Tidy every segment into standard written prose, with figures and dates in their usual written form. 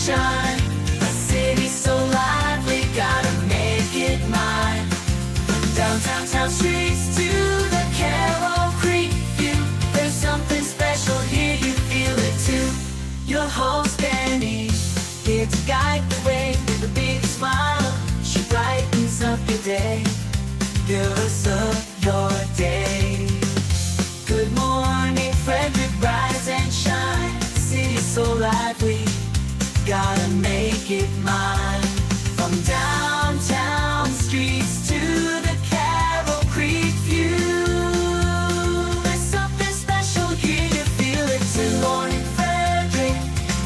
shine. A city so lively, gotta make it mine. From downtown town streets to the Carroll Creek view, there's something special here, you feel it too. Your host Dani, here to guide the way with a big smile. She brightens up your day, fills up your day. Good morning Frederick, rise and shine. City so lively, gotta make it mine. From downtown streets to the Carroll Creek view, there's something special here, you feel it too. Good morning Frederick,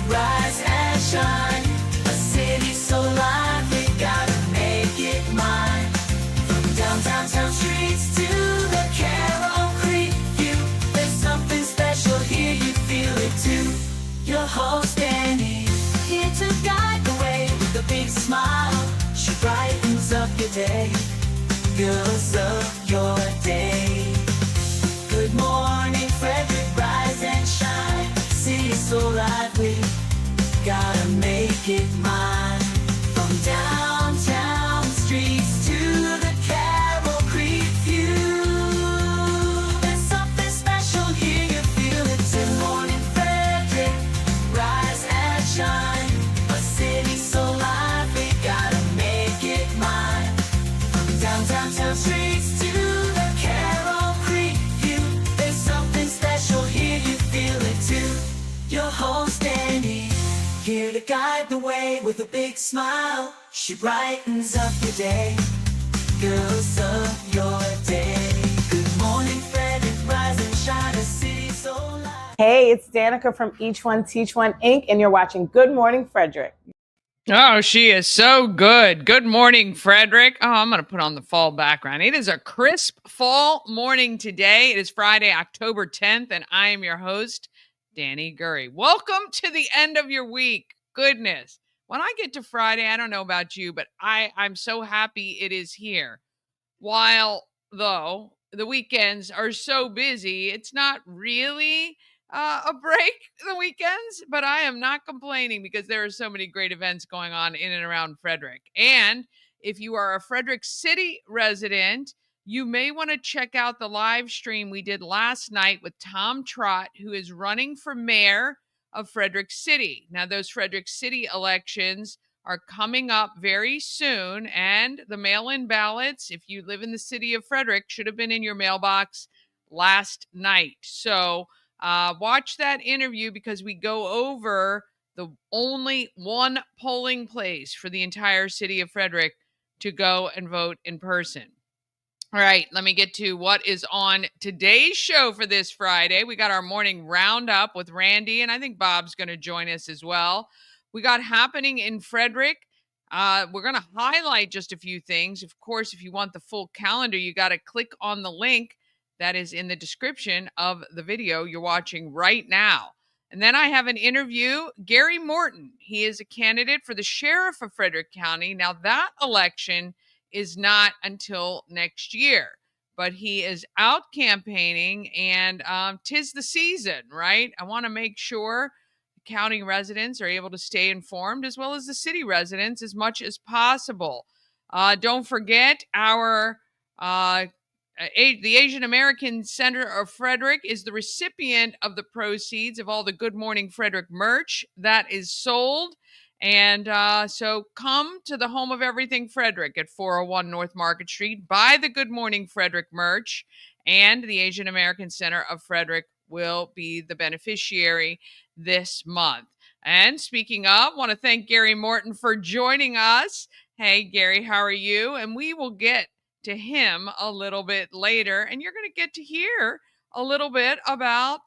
rise and shine. A city so lively, gotta make it mine. From downtown town streets to the Carroll Creek view, there's something special here, you feel it too. Your host Dani, here to guide the way with a big smile. She brightens up your day, fills up your day. Good morning Frederick, rise and shine. City so lively, gotta make it mine. From downtown streets to the Carroll Creek view, there's something special here, you feel it too. Good morning Frederick, rise and shine. A city so lively, gotta make it mine. From downtown town streets to the Carroll Creek view, there's something special here, you feel it too. Your host Dani, here to guide the way with a big smile. She brightens up your day, fills up your day. Good morning Frederick, rise and shine. A city so lively. Hey, it's Danica from Each One Teach One Inc., and you're watching Good Morning Frederick. Oh, she is so good. Good morning, Frederick. Oh, I'm going to put on the fall background. It is a crisp fall morning today. It is Friday, October 10th, and I am your host, Dani Gurrie. Welcome to the end of your week. Goodness. When I get to Friday, I don't know about you, but I'm so happy it is here. While, though, the weekends are so busy, it's not really a break the weekends, but I am not complaining because there are so many great events going on in and around Frederick. And if you are a Frederick City resident, you may want to check out the live stream we did last night with Tom Trott, who is running for mayor of Frederick City. Now, those Frederick City elections are coming up very soon, and the mail-in ballots, if you live in the city of Frederick, should have been in your mailbox last night. So watch that interview because we go over the only one polling place for the entire city of Frederick to go and vote in person. All right, let me get to what is on today's show for this Friday. We got our morning roundup with Randy, and I think Bob's going to join us as well. We got happening in Frederick. We're going to highlight just a few things. Of course, if you want the full calendar, you got to click on the link that is in the description of the video you're watching right now. And then I have an interview, Gary Morton. He is a candidate for the Sheriff of Frederick County. Now, that election is not until next year, but he is out campaigning, and 'tis the season, right? I want to make sure county residents are able to stay informed, as well as the city residents, as much as possible. Don't forget our the Asian American Center of Frederick is the recipient of the proceeds of all the Good Morning Frederick merch that is sold. And so come to the home of everything Frederick at 401 North Market Street. Buy the Good Morning Frederick merch, and the Asian American Center of Frederick will be the beneficiary this month. And speaking of, want to thank Gary Morton for joining us. Hey, Gary, how are you? And we will get to him a little bit later, and you're going to get to hear a little bit about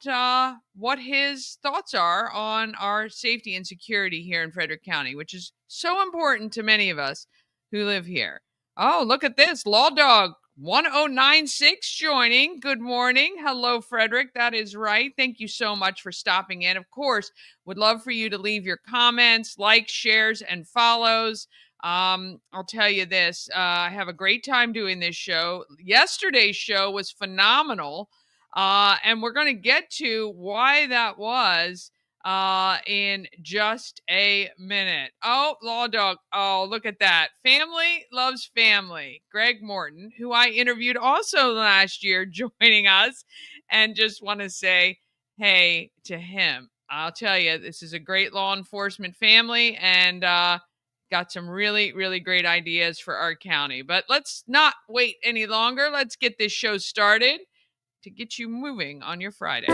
what his thoughts are on our safety and security here in Frederick County, which is so important to many of us who live here. Oh, look at this. Law Dog 1096 joining. Good morning. Hello, Frederick. That is right. Thank you so much for stopping in. Of course, would love for you to leave your comments, likes, shares, and follows. I'll tell you this. I have a great time doing this show. Yesterday's show was phenomenal. And we're going to get to why that was in just a minute. Oh, Law Dog. Oh, look at that. Family loves family. Greg Morton, who I interviewed also last year, joining us, and just want to say hey to him. I'll tell you, this is a great law enforcement family, and got some really, really great ideas for our county. But let's not wait any longer. Let's get this show started to get you moving on your Friday.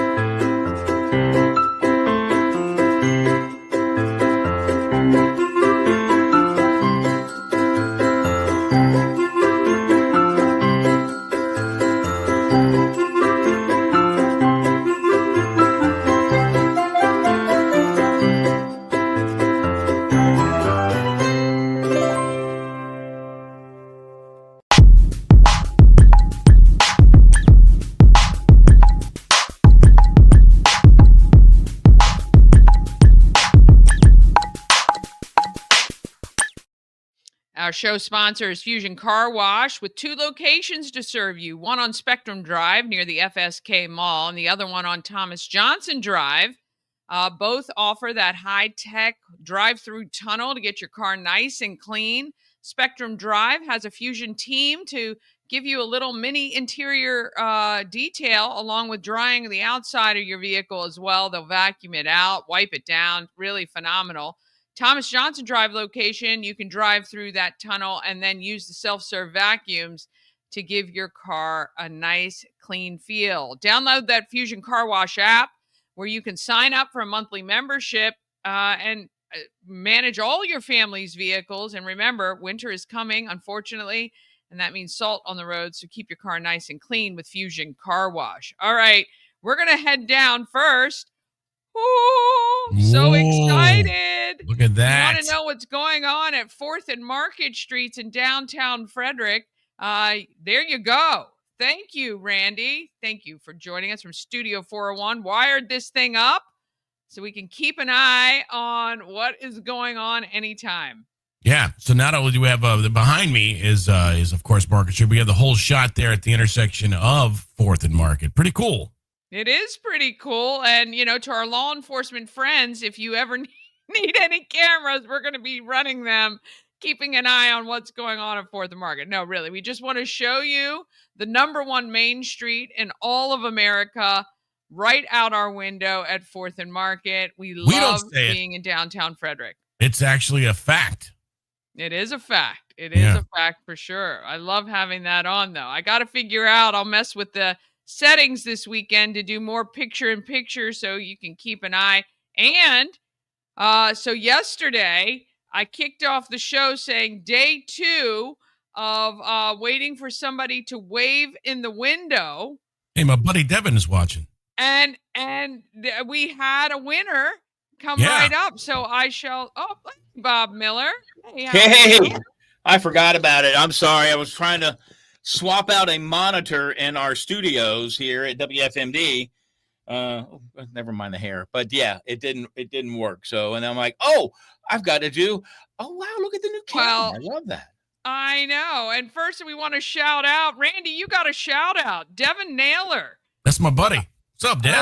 Our show sponsor is Fusion Car Wash, with 2 locations to serve you. One on Spectrum Drive near the FSK Mall, and the other one on Thomas Johnson Drive. Both offer that high-tech drive-through tunnel to get your car nice and clean. Spectrum Drive has a Fusion team to give you a little mini interior detail, along with drying the outside of your vehicle as well. They'll vacuum it out, wipe it down. Really phenomenal. Thomas Johnson Drive location, you can drive through that tunnel and then use the self-serve vacuums to give your car a nice, clean feel. Download that Fusion Car Wash app, where you can sign up for a monthly membership and manage all your family's vehicles. And remember, winter is coming, unfortunately, and that means salt on the road. So keep your car nice and clean with Fusion Car Wash. All right, we're going to head down first. Ooh, so excited. Look at that. You want to know what's going on at 4th and Market Streets in downtown Frederick? There you go. Thank you, Randy. Thank you for joining us from Studio 401. Wired this thing up so we can keep an eye on what is going on anytime. Yeah. So not only do we have behind me is of course Market Street. We have the whole shot there at the intersection of 4th and Market. Pretty cool. It is pretty cool. And, to our law enforcement friends, if you ever need any cameras, we're going to be running them, keeping an eye on what's going on at 4th and Market. No, really, we just want to show you the #1 main street in all of America right out our window at 4th and Market. We love being in downtown Frederick. It's actually a fact. It is a fact. It is a fact for sure. I love having that on, though. I got to figure out, I'll mess with the settings this weekend to do more picture-in-picture so you can keep an eye. And so yesterday, I kicked off the show saying day 2 of waiting for somebody to wave in the window. Hey, my buddy Devin is watching. And we had a winner come right up. So I shall... Oh, Bob Miller. Hey, I forgot about it. I'm sorry. I was trying to swap out a monitor in our studios here at WFMD. Never mind the hair, but yeah, it didn't work. So, and I'm like, I've got to do. Oh wow, look at the new camera. I love that. I know. And first, we want to shout out, Randy. You got a shout out, Devin Naylor. That's my buddy. What's up, Dev?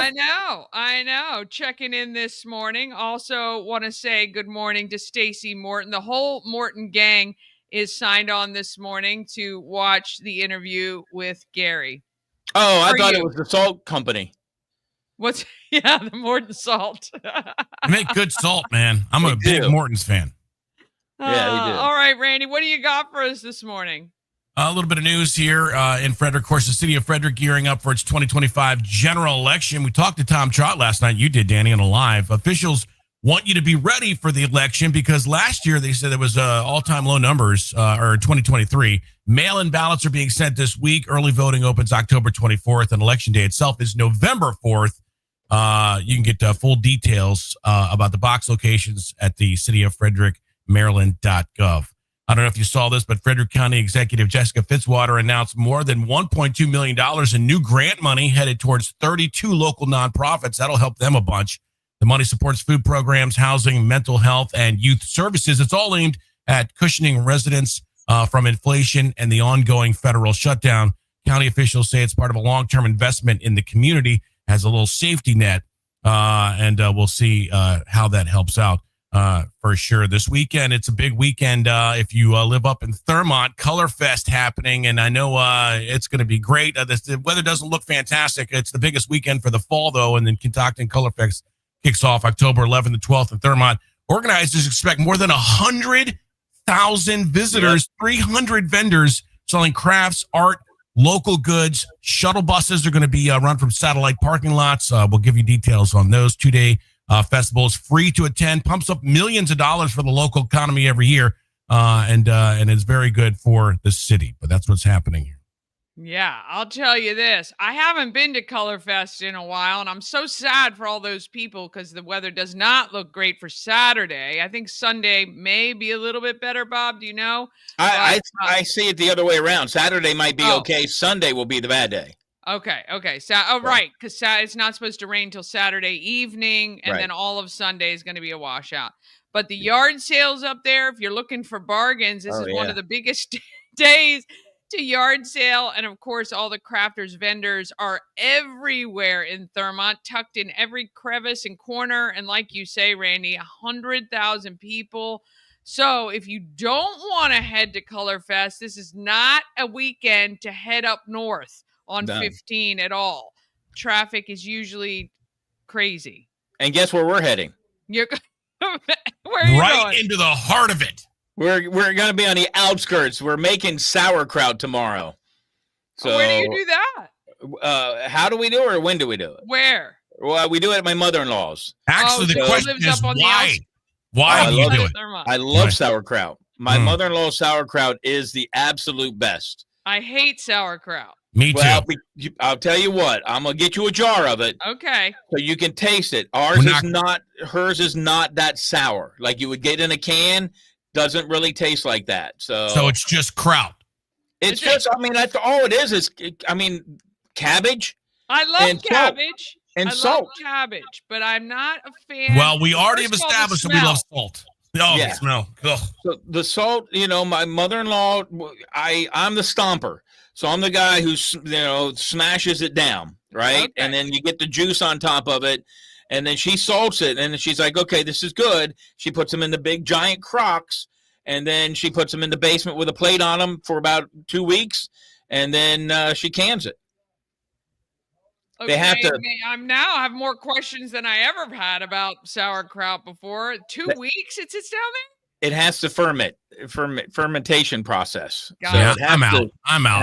I know. Checking in this morning. Also, want to say good morning to Stacy Morton. The whole Morton gang is signed on this morning to watch the interview with Gary. Oh, I thought it was the salt company. The Morton salt. They make good salt, man. I'm a big Morton's fan. Yeah, they do. All right, Randy, what do you got for us this morning? A little bit of news here in Frederick. Of course, the city of Frederick gearing up for its 2025 general election. We talked to Tom Trott last night. You did, Danny, on a live. Officials want you to be ready for the election because last year they said there was all-time low numbers, or 2023. Mail-in ballots are being sent this week. Early voting opens October 24th, and election day itself is November 4th. You can get full details about the box locations at the City of Frederick, Maryland.gov. I don't know if you saw this, but Frederick County Executive Jessica Fitzwater announced more than $1.2 million in new grant money headed towards 32 local nonprofits. That'll help them a bunch. The money supports food programs, housing, mental health, and youth services. It's all aimed at cushioning residents from inflation and the ongoing federal shutdown. County officials say it's part of a long-term investment in the community as a little safety net and we'll see how that helps out for sure. This weekend, it's a big weekend. If you live up in Thurmont, Color Fest happening, and I know it's going to be great. The weather doesn't look fantastic. It's the biggest weekend for the fall, though, and then Catoctin Color Fest kicks off October 11th and 12th in Thurmont. Organizers expect more than 100,000 visitors, 300 vendors selling crafts, art, local goods. Shuttle buses are going to be run from satellite parking lots. We'll give you details on those. 2-day festival is free to attend, pumps up millions of dollars for the local economy every year, and it's very good for the city. But that's what's happening here. Yeah, I'll tell you this. I haven't been to Color Fest in a while, and I'm so sad for all those people because the weather does not look great for Saturday. I think Sunday may be a little bit better, Bob. Do you know? I see it the other way around. Saturday might be okay. Sunday will be the bad day. Okay. So, right, because it's not supposed to rain till Saturday evening, and then all of Sunday is going to be a washout. But the yard sales up there, if you're looking for bargains, this is one of the biggest days to yard sale. And of course, all the crafters vendors are everywhere in Thurmont, tucked in every crevice and corner. And like you say, Randy, 100,000 people. So if you don't want to head to Color Fest, this is not a weekend to head up north on 15 at all. Traffic is usually crazy. And guess where we're heading? Where are you going? Into the heart of it. We're going to be on the outskirts. We're making sauerkraut tomorrow. So where do you do that? How do we do it, or when do we do it? Where? Well, we do it at my mother-in-law's. Actually, the question is why? Why do you do it? I love sauerkraut. My mother-in-law's sauerkraut is the absolute best. I hate sauerkraut. Me too. Well, I'll tell you what. I'm gonna get you a jar of it. Okay. So you can taste it. Hers is not that sour. Like you would get in a can. Doesn't really taste like that. So it's just kraut. It's just. I mean, that's all it is. Cabbage. I love cabbage. And salt. Love cabbage, but I'm not a fan. Well, we already have established that we love salt. Oh, yeah. The smell. Ugh. So the salt, my mother-in-law, I'm the stomper. So I'm the guy who, smashes it down, right? Okay. And then you get the juice on top of it, and then she salts it, and then she's like, okay, this is good. She puts them in the big giant crocks, and then she puts them in the basement with a plate on them for about 2 weeks, and then she cans it. Okay, I have more questions than I ever had about sauerkraut before. 2 weeks it sits down there? It has to fermentation process. So yeah, I'm out.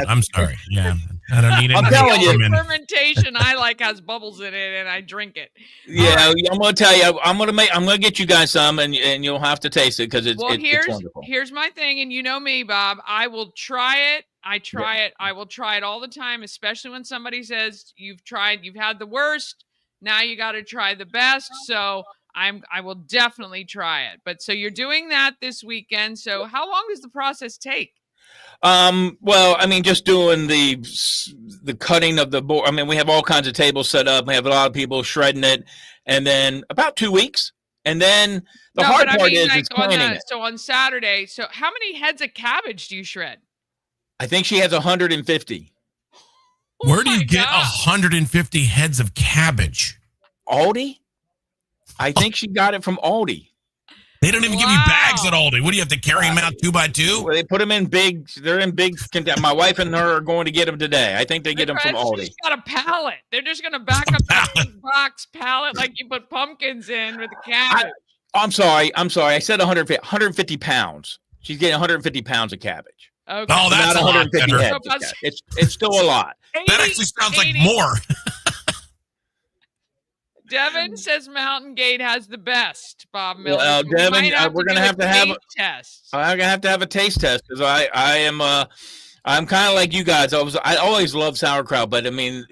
I'm sorry. Yeah, I don't need it. I'm telling you, fermentation I like has bubbles in it, and I drink it. Yeah, right. I'm going to tell you. I'm going to get you guys some, and you'll have to taste it because it's wonderful. Here's my thing, and you know me, Bob. I will try it. I will try it all the time, especially when somebody says you've had the worst. Now you got to try the best. So I will definitely try it. But so you're doing that this weekend. So how long does the process take? Well, I mean, just doing the cutting of the board. I mean, we have all kinds of tables set up. We have a lot of people shredding it, and then about 2 weeks. And then the hard part is planning it. So on Saturday, so how many heads of cabbage do you shred? I think she has 150. Where do you get 150 heads of cabbage? Aldi? I think she got it from Aldi. They don't even give you bags at Aldi. What do you have to carry them out 2 by 2? Well, they put them in big. They're in big. My wife and her are going to get them today. I think they get them from Aldi. She's got a pallet. They're just going to back up that big box pallet like you put pumpkins in with the cabbage. I'm sorry. I said 150 pounds. She's getting 150 pounds of cabbage. Okay. Oh, that's not 150 heads. It's still a lot. That actually sounds like more. Devin says Mountain Gate has the best, Bob Miller. Well, Devin, we're going to have to have a test. I'm going to have a taste test because I'm kind of like you guys. I always love sauerkraut, but I mean,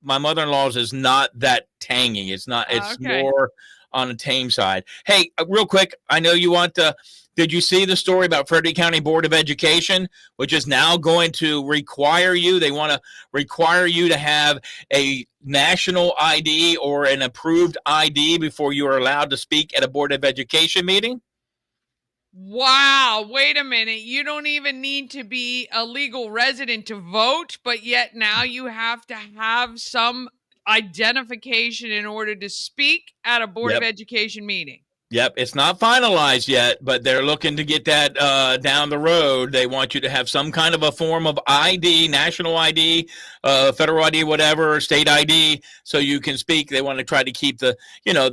my mother-in-law's is not that tangy. It's not. It's more on the tame side. Hey, real quick, I know you want to. Did you see the story about Frederick County Board of Education, which is now going to require you? They want to require you to have a national ID or an approved ID before you are allowed to speak at a Board of Education meeting? Wow. Wait a minute. You don't even need to be a legal resident to vote, but yet now you have to have some identification in order to speak at a Board of Education meeting. Yep, it's not finalized yet, but they're looking to get that down the road. They want you to have some kind of a form of ID, national ID, federal ID, whatever, state ID, so you can speak. They want to try to keep the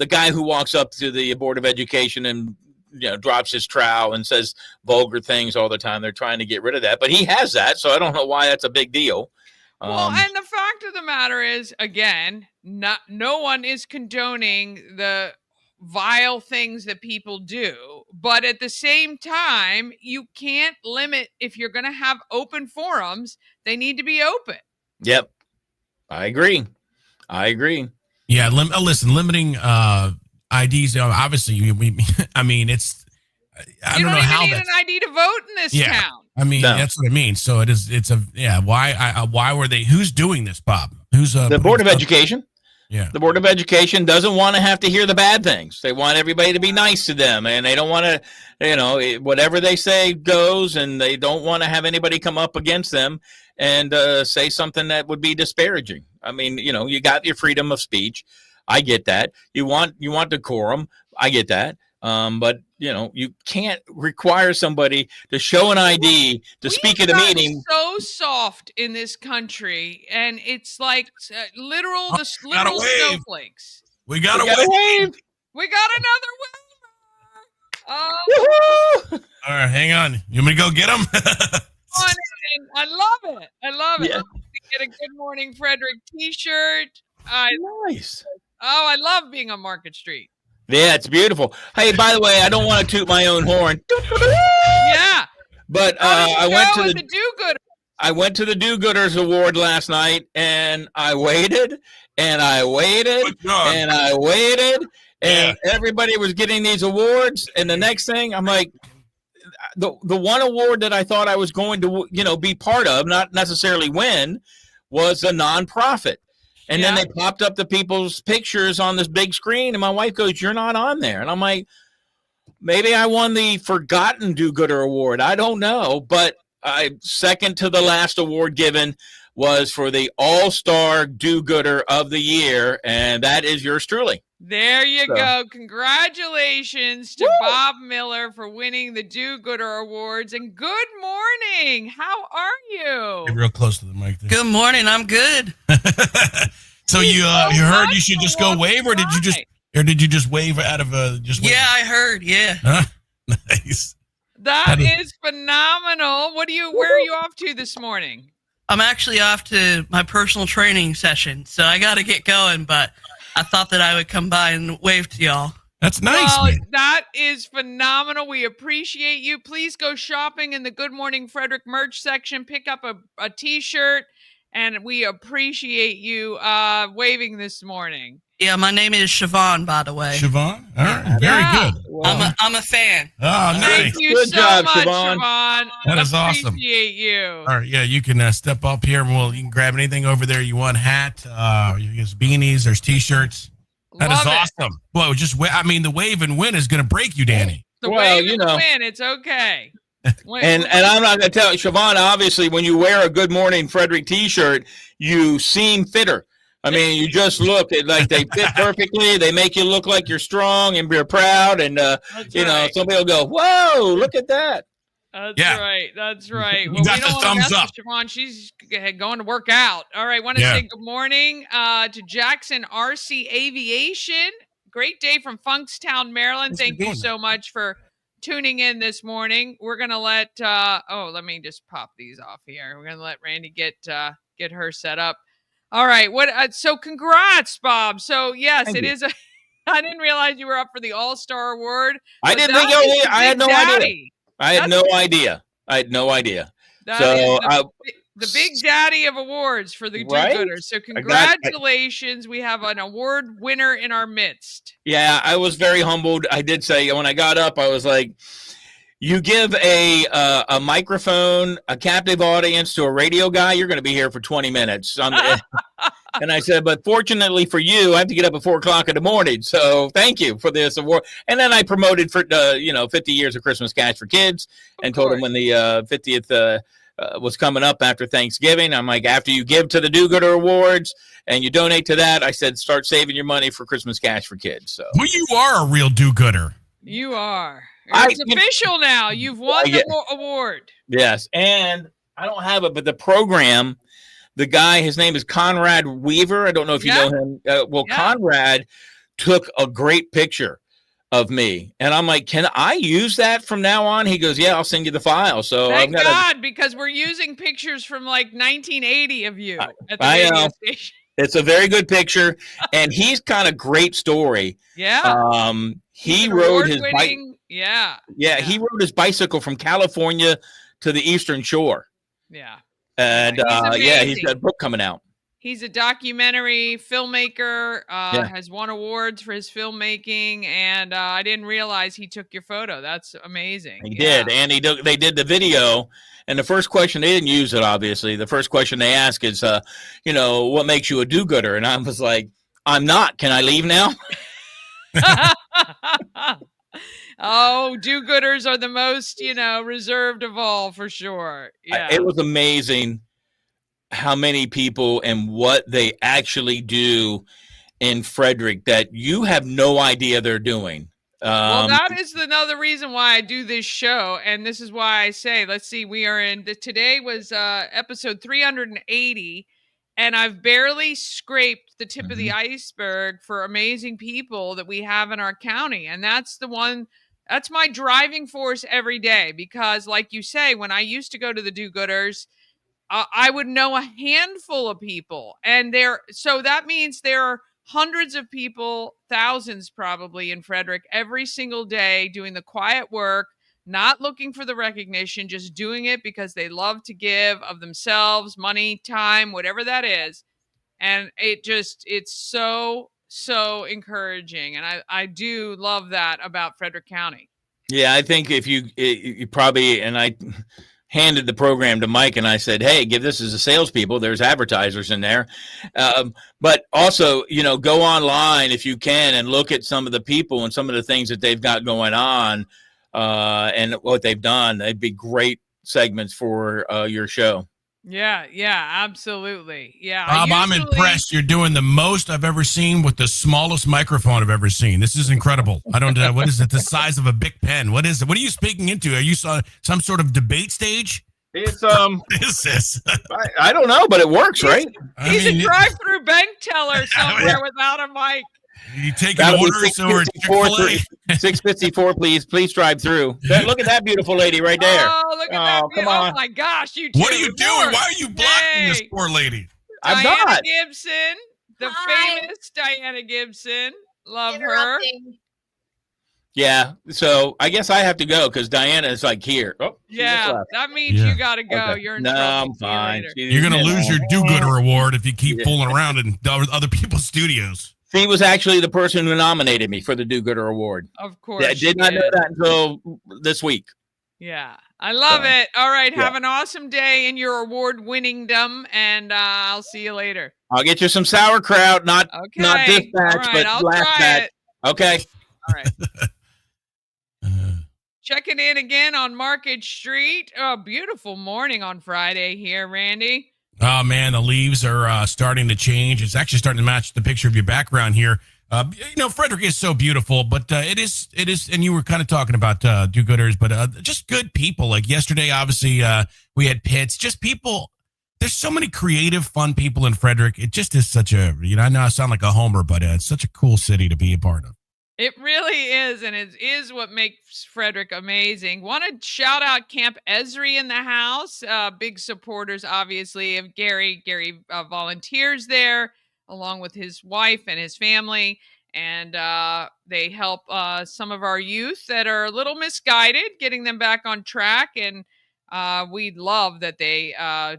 guy who walks up to the Board of Education and drops his trowel and says vulgar things all the time. They're trying to get rid of that, but he has that, so I don't know why that's a big deal. Well, and the fact of the matter is, again, no one is condoning the vile things that people do, but at the same time, you can't limit. If you're going to have open forums, they need to be open. Yep, I agree. Yeah, listen, limiting IDs. Obviously, I mean, it's. I don't know how you don't even need an ID to vote in this town. I mean, that's what I mean. So it is. It's a why were they? Who's doing this, Bob? Who's the Board of Education? Yeah. The Board of Education doesn't want to have to hear the bad things. They want everybody to be nice to them, and they don't want to, whatever they say goes, and they don't want to have anybody come up against them and say something that would be disparaging. I mean, you got your freedom of speech. I get that. You want decorum. I get that. But you can't require somebody to show an ID to speak at a meeting. So soft in this country, and it's like literal snowflakes. We got a wave. We got another wave. All right, hang on. You want me to go get them? I love it. Yeah. Get a Good Morning Frederick T-shirt. Nice. Oh, I love being on Market Street. Yeah, it's beautiful. Hey, by the way, I don't want to toot my own horn. Yeah. But I went to the do-gooders. I went to the Do-Gooders Award last night, and I waited, and I waited, and I waited, and everybody was getting these awards. And the next thing, I'm like, the one award that I thought I was going to, be part of, not necessarily win, was a nonprofit. And then they popped up the people's pictures on this big screen, and my wife goes, "You're not on there." And I'm like, maybe I won the Forgotten Do-Gooder Award. I don't know. But second to the last award given was for the All-Star Do-Gooder of the Year, and that is yours truly. There you go. Congratulations to Bob Miller for winning the Do-Gooder Awards. And good morning. How are you? Get real close to the mic there. Good morning. I'm good. So you heard you should just go wave, or did you just wave out of just wave? Yeah, I heard. Yeah. Huh? Nice. That is phenomenal. Where are you off to this morning? I'm actually off to my personal training session, so I got to get going, but I thought that I would come by and wave to y'all. That's nice. Well, that is phenomenal. We appreciate you. Please go shopping in the Good Morning Frederick merch section. Pick up a T-shirt, and we appreciate you waving this morning. Yeah, my name is Siobhan, by the way. Siobhan? All right. Very good. Wow. I'm a fan. Oh, nice. Thank you Good so job, much, Siobhan. That is awesome. Appreciate you. All right, yeah, you can step up here, and you can grab anything over there you want. Hat, there's beanies, there's T-shirts. That is awesome. Well, the wave and win is going to break you, Dani. The wave and win, it's okay. And I'm not going to tell you, Siobhan, obviously, when you wear a Good Morning Frederick T-shirt, you seem fitter. I mean, you just look like they fit perfectly. They make you look like you're strong and you're proud. And, somebody will go, "Whoa, look at that." That's right. That's right. Well, You got the thumbs up. Siobhan. She's going to work out. All right. Want to say good morning to Jackson RC Aviation. Great day from Funkstown, Maryland. Thank you so much for tuning in this morning. We're going to let let me just pop these off here. We're going to let Randy get her set up. All right. So congrats, Bob. So yes, Thank it you. is. I didn't realize you were up for the All-Star Award. I didn't think I had no idea. I had no idea. That So is the big daddy of awards for the Do-Gooders. So congratulations. We have an award winner in our midst. Yeah, I was very humbled. I did say when I got up, I was like, you give a microphone, a captive audience to a radio guy, you're going to be here for 20 minutes. And I said, but fortunately for you, I have to get up at 4 o'clock in the morning. So thank you for this award. And then I promoted for 50 years of Christmas Cash for Kids, and told them when the 50th was coming up after Thanksgiving. I'm like, after you give to the Do-Gooder Awards and you donate to that, I said, start saving your money for Christmas cash for kids. So Well, you are a real do-gooder. You are. It's official now. You've won the award. Yes, and I don't have it, but the program, the guy, his name is Conrad Weaver. I don't know if you know him. Conrad took a great picture of me, and I'm like, can I use that from now on? He goes, yeah, I'll send you the file. So thank God, because we're using pictures from like 1980 of you at the radio station. It's a very good picture, and he's kind of great story. Yeah. He rode his bike. Yeah. He rode his bicycle from California to the Eastern Shore. Yeah. And he's got a book coming out. He's a documentary filmmaker, has won awards for his filmmaking, and I didn't realize he took your photo. That's amazing. He did, and they did the video, and the first question, they didn't use it, obviously. The first question they ask is, what makes you a do-gooder? And I was like, I'm not. Can I leave now? Oh, do-gooders are the most, reserved of all, for sure. Yeah. It was amazing how many people and what they actually do in Frederick that you have no idea they're doing. Well, that is another reason why I do this show. And this is why I say, let's see, today was episode 380. And I've barely scraped the tip of the iceberg for amazing people that we have in our county. And that's my driving force every day. Because like you say, when I used to go to the do-gooders, I would know a handful of people. So that means there are hundreds of people, thousands probably in Frederick every single day doing the quiet work, not looking for the recognition, just doing it because they love to give of themselves, money, time, whatever that is. And it's so encouraging. And I do love that about Frederick County. Yeah, I think if you probably, and I handed the program to Mike and I said, hey, give this as a salespeople. There's advertisers in there. But also, go online if you can and look at some of the people and some of the things that they've got going on and what they've done. They'd be great segments for your show. Yeah, absolutely. Yeah. Bob, I'm impressed. You're doing the most I've ever seen with the smallest microphone I've ever seen. This is incredible. I don't know. What is it? The size of a big pen. What is it? What are you speaking into? Are you some sort of debate stage? It's What is this? I don't know, but it works, right? He's a drive-through bank teller somewhere without a mic. You take an order, so we're Chick-fil-A. 654, please drive through. Look at that beautiful lady right there. Oh, look at that. Come on. Oh my gosh, you What are you doing? Why are you blocking this poor lady? I'm Diana not. Gibson, the famous Diana Gibson. Love her. Interrupting. Yeah, so I guess I have to go because Diana is like here. Oh, yeah, that means you got to go. Okay. You're in no, trouble. I'm fine. You're going to lose your do-gooder award if you keep fooling around in other people's studios. She was actually the person who nominated me for the Do-Gooder Award. Of course. I did not know that until this week. Yeah, I love it. All right, have an awesome day in your award-winningdom, and I'll see you later. I'll get you some sauerkraut, not this batch, but I'll last try batch. it. Okay. All right. Checking in again on Market Street. Oh, beautiful morning on Friday here, Randy. Oh, man, the leaves are starting to change. It's actually starting to match the picture of your background here. Frederick is so beautiful, but it is, and you were kind of talking about do-gooders, but just good people. Like yesterday, obviously, we had Pitts, just people. There's so many creative, fun people in Frederick. It just is such a, I know I sound like a homer, but it's such a cool city to be a part of. It really is, and it is what makes Frederick amazing. Want to shout out Camp Esri in the house. Big supporters, obviously, of Gary. Gary volunteers there, along with his wife and his family, and they help some of our youth that are a little misguided, getting them back on track, and we love that they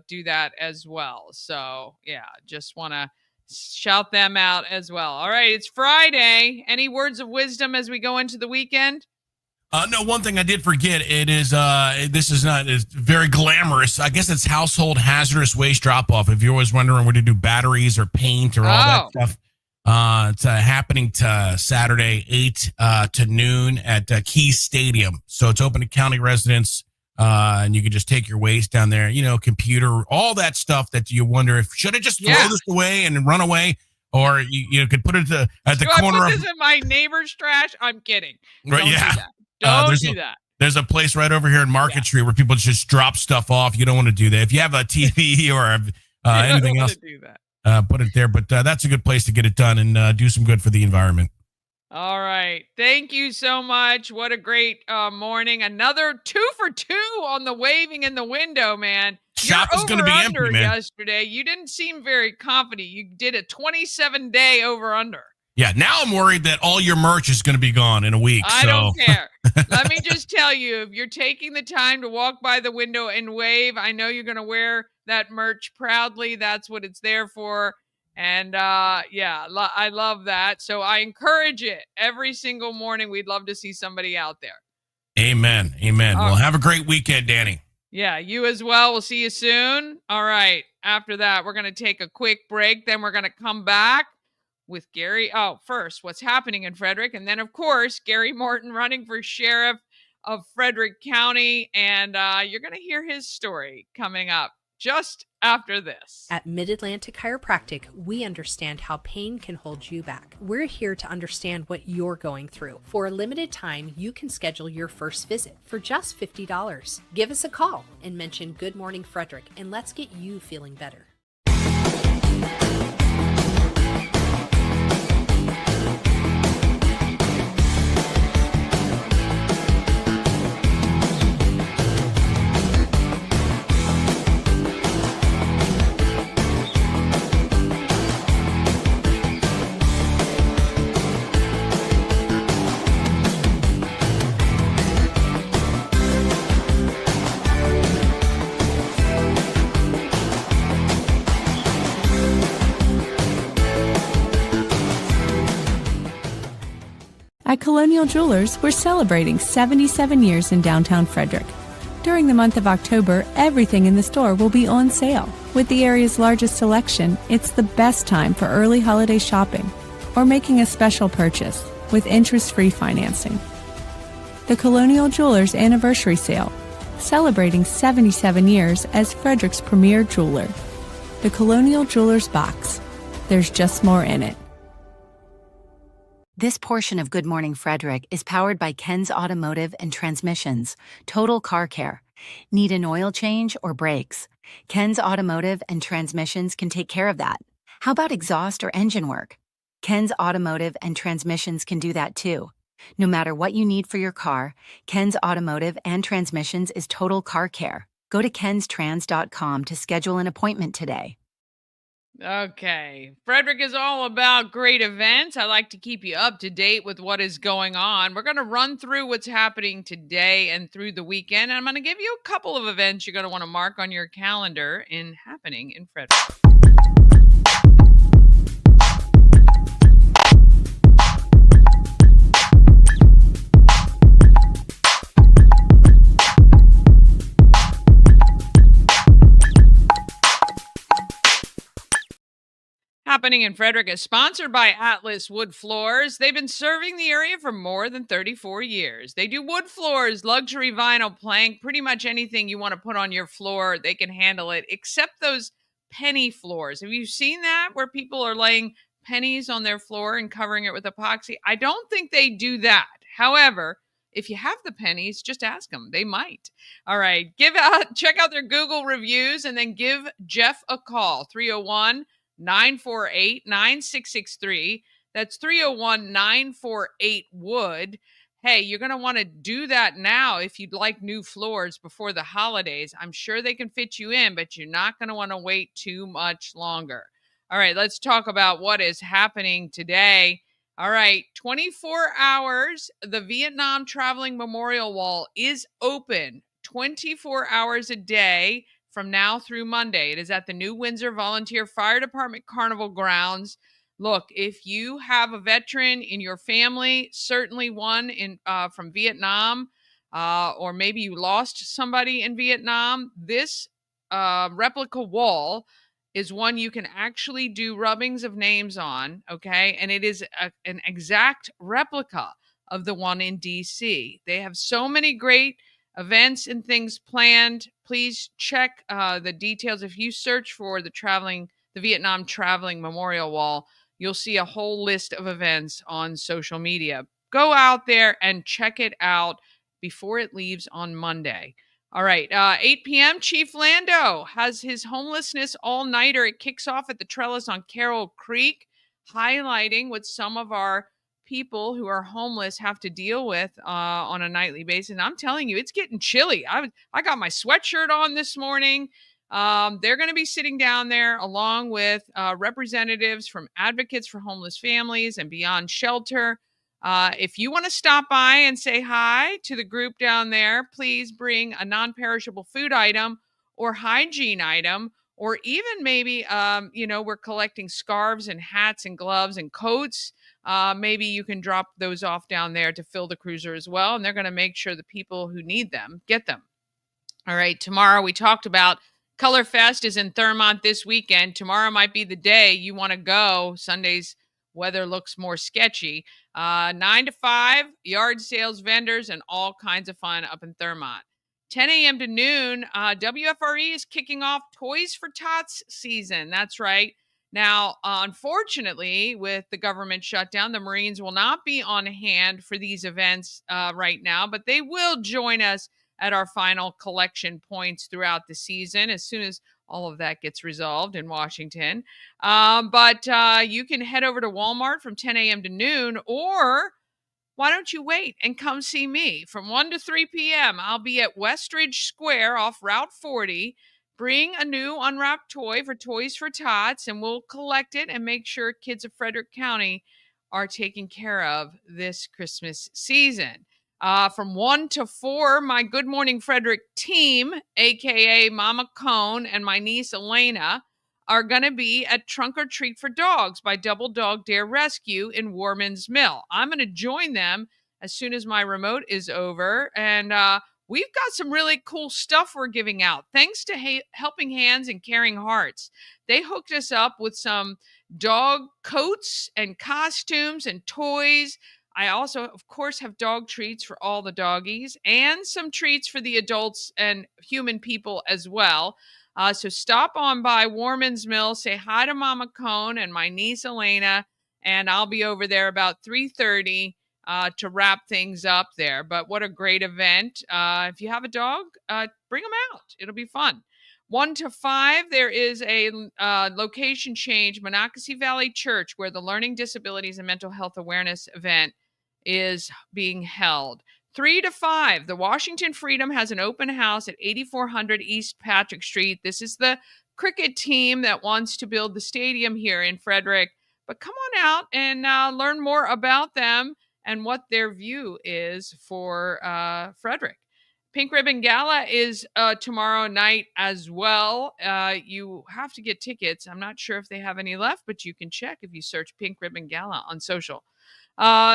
do that as well. So, yeah, just want to shout them out as well. All right, it's Friday. Any words of wisdom as we go into the weekend? No, one thing I did forget, it is, this is not, it's very glamorous. I guess it's household hazardous waste drop-off. If you're always wondering where to do batteries or paint or all that stuff, it's happening to Saturday, 8 to noon at Keys Stadium. So it's open to county residents. And you can just take your waste down there, computer, all that stuff that you wonder if should I just throw this away and run away, or you could put it at the corner I put of this in my neighbor's trash. I'm kidding. Right? Don't Yeah. do that. Don't do that. There's a place right over here in Market Street where people just drop stuff off. You don't want to do that. If you have a TV or anything else, do that. Put it there. But that's a good place to get it done and do some good for the environment. All right. Thank you so much. What a great morning. Another 2 for 2 on the waving in the window, man. Shop is going to be empty, man. Yesterday. You didn't seem very confident. You did a 27-day over-under. Yeah, now I'm worried that all your merch is going to be gone in a week. I don't care. Let me just tell you, if you're taking the time to walk by the window and wave, I know you're going to wear that merch proudly. That's what it's there for. And I love that. So I encourage it every single morning. We'd love to see somebody out there. Amen. Well, have a great weekend, Dani. Yeah, you as well. We'll see you soon. All right. After that, we're going to take a quick break. Then we're going to come back with Gary. Oh, first, what's happening in Frederick. And then, of course, Gary Morton running for Sheriff of Frederick County. And you're going to hear his story coming up just after this. At Mid-Atlantic Chiropractic, we understand how pain can hold you back. We're here to understand what you're going through. For a limited time, you can schedule your first visit for just $50. Give us a call and mention Good Morning Frederick, and let's get you feeling better. At Colonial Jewelers, we're celebrating 77 years in downtown Frederick. During the month of October, everything in the store will be on sale. With the area's largest selection, it's the best time for early holiday shopping or making a special purchase with interest-free financing. The Colonial Jewelers Anniversary Sale, celebrating 77 years as Frederick's premier jeweler. The Colonial Jewelers Box. There's just more in it. This portion of Good Morning Frederick is powered by Ken's Automotive and Transmissions, Total Car Care. Need an oil change or brakes? Ken's Automotive and Transmissions can take care of that. How about exhaust or engine work? Ken's Automotive and Transmissions can do that too. No matter what you need for your car, Ken's Automotive and Transmissions is Total Car Care. Go to kenstrans.com to schedule an appointment today. Okay. Frederick is all about great events. I like to keep you up to date with what is going on. We're going to run through what's happening today and through the weekend. And I'm going to give you a couple of events you're going to want to mark on your calendar happening in Frederick. Happening in Frederick is sponsored by Atlas Wood Floors. They've been serving the area for more than 34 years. They do wood floors, luxury vinyl plank, pretty much anything you want to put on your floor, they can handle it, except those penny floors. Have you seen that where people are laying pennies on their floor and covering it with epoxy? I don't think they do that. However, if you have the pennies, just ask them. They might. All right. Check out their Google reviews and then give Jeff a call. 301-948-9663. That's 301-948-WOOD. Hey, you're going to want to do that now if you'd like new floors before the holidays. I'm sure they can fit you in, but you're not going to want to wait too much longer. All right, let's talk about what is happening today. All right, 24 hours. The Vietnam Traveling Memorial Wall is open 24 hours a day from now through Monday. It is at the New Windsor Volunteer Fire Department Carnival Grounds. Look, if you have a veteran in your family, certainly one from Vietnam, or maybe you lost somebody in Vietnam, this replica wall is one you can actually do rubbings of names on, okay? And it is an exact replica of the one in D.C. They have so many great events and things planned. Please check the details. If you search for the Vietnam Traveling Memorial Wall, you'll see a whole list of events on social media. Go out there and check it out before it leaves on Monday. All right, 8 p.m., Chief Lando has his homelessness all-nighter. It kicks off at the Trellis on Carroll Creek, highlighting what some of our people who are homeless have to deal with on a nightly basis. And I'm telling you, it's getting chilly. I got my sweatshirt on this morning. They're going to be sitting down there along with representatives from Advocates for Homeless Families and Beyond Shelter. If you want to stop by and say hi to the group down there, please bring a non-perishable food item or hygiene item, or even maybe, we're collecting scarves and hats and gloves and coats. Maybe you can drop those off down there to fill the cruiser as well. And they're going to make sure the people who need them get them. All right. Tomorrow we talked about Color Fest is in Thurmont this weekend. Tomorrow might be the day you want to go. Sunday's weather looks more sketchy. 9 to 5, yard sales, vendors, and all kinds of fun up in Thurmont. 10 a.m. to noon, WFRE is kicking off Toys for Tots season. That's right. Now, unfortunately, with the government shutdown, the Marines will not be on hand for these events right now, but they will join us at our final collection points throughout the season as soon as all of that gets resolved in Washington. But you can head over to Walmart from 10 a.m. to noon, or why don't you wait and come see me from 1 to 3 p.m. I'll be at Westridge Square off Route 40. Bring a new unwrapped toy for Toys for Tots, and we'll collect it and make sure kids of Frederick County are taken care of this Christmas season. From 1 to 4, my Good Morning Frederick team, a.k.a. Mama Cone and my niece Elena, are going to be at Trunk or Treat for Dogs by Double Dog Dare Rescue in Warman's Mill. I'm going to join them as soon as my remote is over, and we've got some really cool stuff we're giving out. Thanks to Helping Hands and Caring Hearts. They hooked us up with some dog coats and costumes and toys. I also, of course, have dog treats for all the doggies and some treats for the adults and human people as well. So stop on by Warman's Mill, say hi to Mama Cone and my niece Elena, and I'll be over there about 3:30 to wrap things up there. But what a great event. If you have a dog, bring them out. It'll be fun. 1 to 5, there is a location change, Monocacy Valley Church, where the Learning Disabilities and Mental Health Awareness event is being held. 3 to 5, the Washington Freedom has an open house at 8400 East Patrick Street. This is the cricket team that wants to build the stadium here in Frederick. But come on out and learn more about them and what their view is for Frederick. Pink Ribbon Gala is tomorrow night as well. You have to get tickets. I'm not sure if they have any left, but you can check if you search Pink Ribbon Gala on social.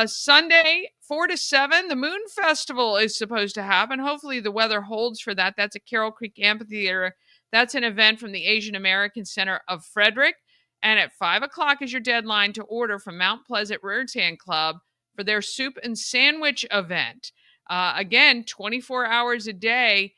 Sunday, 4 to 7, the Moon Festival is supposed to happen. Hopefully the weather holds for that. That's at Carroll Creek Amphitheater. That's an event from the Asian American Center of Frederick. And at 5 o'clock is your deadline to order from Mount Pleasant Roads Hand Club for their soup and sandwich event. Again, 24 hours a day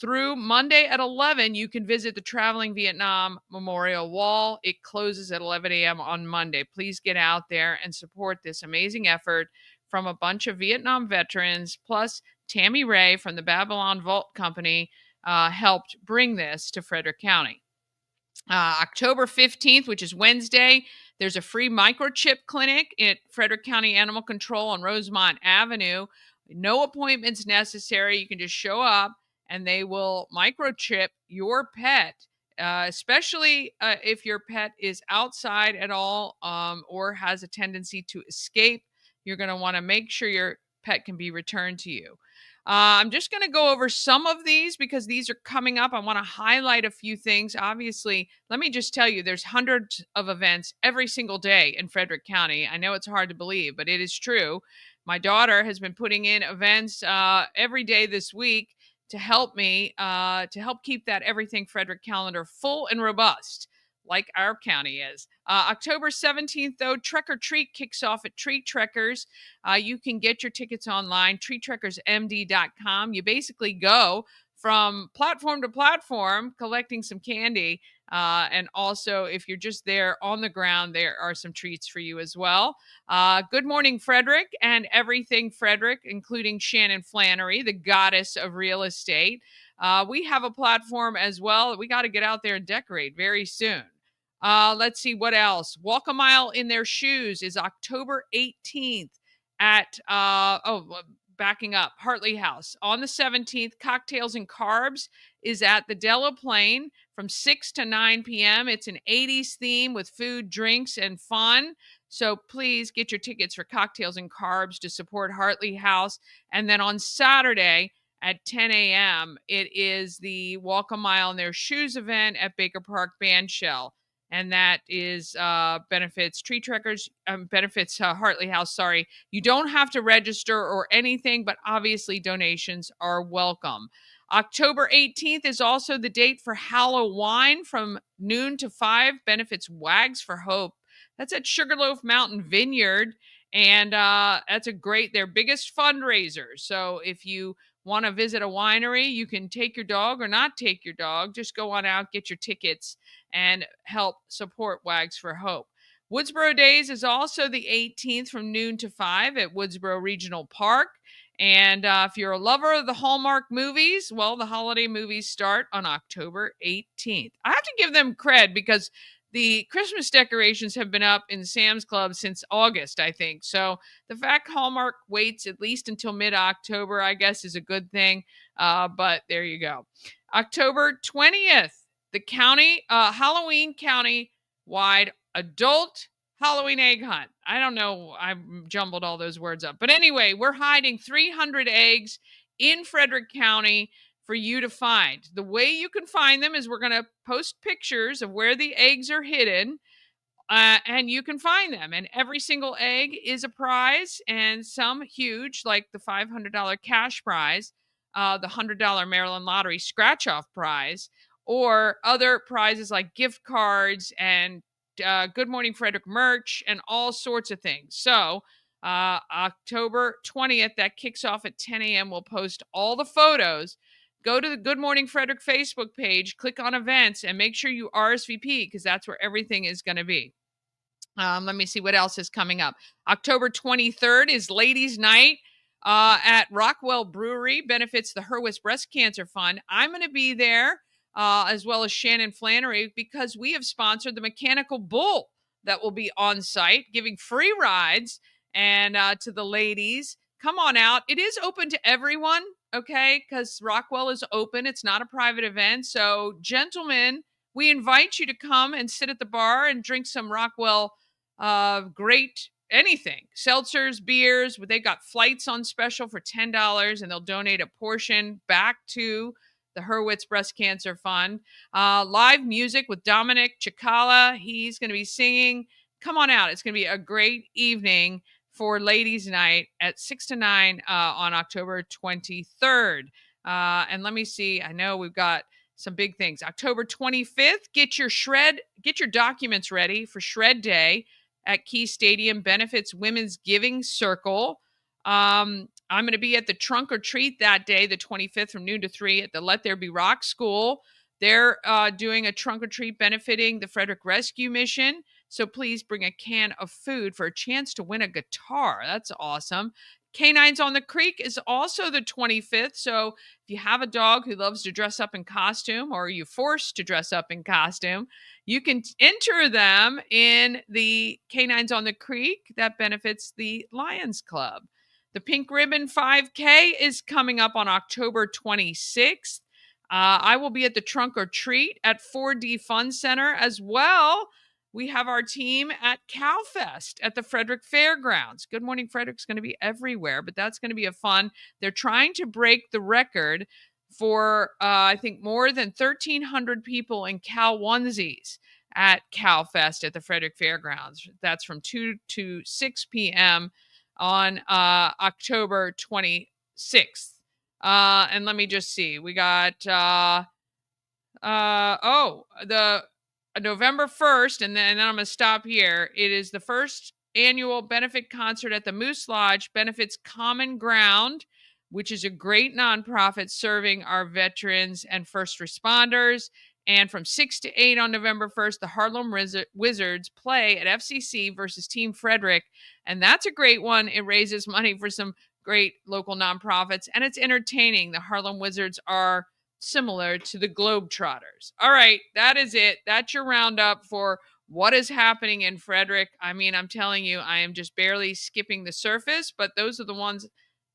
through Monday at 11, you can visit the Traveling Vietnam Memorial Wall. It closes at 11 a.m. on Monday. Please get out there and support this amazing effort from a bunch of Vietnam veterans, plus Tammy Ray from the Babylon Vault Company helped bring this to Frederick County. October 15th, which is Wednesday, there's a free microchip clinic at Frederick County Animal Control on Rosemont Avenue. No appointments necessary. You can just show up and they will microchip your pet, especially if your pet is outside at all or has a tendency to escape. You're going to want to make sure your pet can be returned to you. I'm just going to go over some of these because these are coming up. I want to highlight a few things. Obviously, let me just tell you, there's hundreds of events every single day in Frederick County. I know it's hard to believe, but it is true. My daughter has been putting in events every day this week to help me, to help keep that Everything Frederick calendar full and robust. like our county is. October 17th, though, Trek or Treat kicks off at Treat Trekkers. You can get your tickets online, treattrekkersmd.com. You basically go from platform to platform collecting some candy. And also, if you're just there on the ground, there are some treats for you as well. Good Morning Frederick and Everything Frederick, including Shannon Flannery, the goddess of real estate. We have a platform as well. We got to get out there and decorate very soon. Let's see what else. Walk a Mile in Their Shoes is October 18th at, backing up, Hartley House. On the 17th, Cocktails and Carbs is at the Delaplane from 6 to 9 p.m. It's an 80s theme with food, drinks, and fun. So please get your tickets for Cocktails and Carbs to support Hartley House. And then on Saturday at 10 a.m., it is the Walk a Mile in Their Shoes event at Baker Park Bandshell. And that is benefits Tree Trekkers, benefits Hartley House. Sorry, you don't have to register or anything, but obviously donations are welcome. October 18th is also the date for Halloween from noon to 5. Benefits Wags for Hope. That's at Sugarloaf Mountain Vineyard, and that's their biggest fundraiser. So if you want to visit a winery, you can take your dog or not take your dog. Just go on out, get your tickets, and help support Wags for Hope. Woodsboro Days is also the 18th from noon to 5 at Woodsboro Regional Park. And if you're a lover of the Hallmark movies, well, the holiday movies start on October 18th. I have to give them cred because the Christmas decorations have been up in Sam's Club since August, I think. So the fact Hallmark waits at least until mid-October, I guess, is a good thing. But there you go. October 20th, the Halloween county-wide adult Halloween egg hunt. I don't know. I jumbled all those words up. But anyway, we're hiding 300 eggs in Frederick County for you to find. The way you can find them is we're going to post pictures of where the eggs are hidden, and you can find them. And every single egg is a prize, and some huge, like the $500 cash prize, the $100 Maryland Lottery scratch-off prize, or other prizes like gift cards and Good Morning Frederick merch and all sorts of things. So October 20th, that kicks off at 10 a.m. We'll post all the photos. Go to the Good Morning Frederick Facebook page, click on events, and make sure you RSVP because that's where everything is going to be. Let me see what else is coming up. October 23rd is Ladies' Night at Rockwell Brewery. Benefits the Hurwitz Breast Cancer Fund. I'm going to be there. As well as Shannon Flannery, because we have sponsored the Mechanical Bull that will be on site, giving free rides and to the ladies. Come on out. It is open to everyone, okay, because Rockwell is open. It's not a private event. So, gentlemen, we invite you to come and sit at the bar and drink some Rockwell great anything. Seltzers, beers. They got flights on special for $10, and they'll donate a portion back to the Hurwitz Breast Cancer Fund. Live music with Dominic Chikala. He's going to be singing. Come on out. It's going to be a great evening for Ladies' Night at 6 to 9 on October 23rd. And let me see. I know we've got some big things. October 25th, get your documents ready for Shred Day at Key Stadium. Benefits Women's Giving Circle. I'm going to be at the Trunk or Treat that day, the 25th, from noon to 3 at the Let There Be Rock School. They're doing a trunk or treat benefiting the Frederick Rescue Mission. So please bring a can of food for a chance to win a guitar. That's awesome. Canines on the Creek is also the 25th. So if you have a dog who loves to dress up in costume, or you're forced to dress up in costume, you can enter them in the Canines on the Creek that benefits the Lions Club. The Pink Ribbon 5K is coming up on October 26th. I will be at the Trunk or Treat at 4D Fun Center as well. We have our team at CalFest at the Frederick Fairgrounds. Good Morning Frederick's going to be everywhere, but that's going to be a fun. They're trying to break the record for, I think, more than 1,300 people in Cal onesies at CalFest at the Frederick Fairgrounds. That's from 2 to 6 p.m. on October 26th. And let me just see. We got, the November 1st, and then I'm going to stop here. It is the first annual benefit concert at the Moose Lodge, benefits Common Ground, which is a great nonprofit serving our veterans and first responders. And from 6 to 8 on November 1st, the Harlem Wizards play at FCC versus Team Frederick. And that's a great one. It raises money for some great local nonprofits, and it's entertaining. The Harlem Wizards are similar to the Globetrotters. All right, that is it. That's your roundup for what is happening in Frederick. I mean, I'm telling you, I am just barely skipping the surface, but those are the ones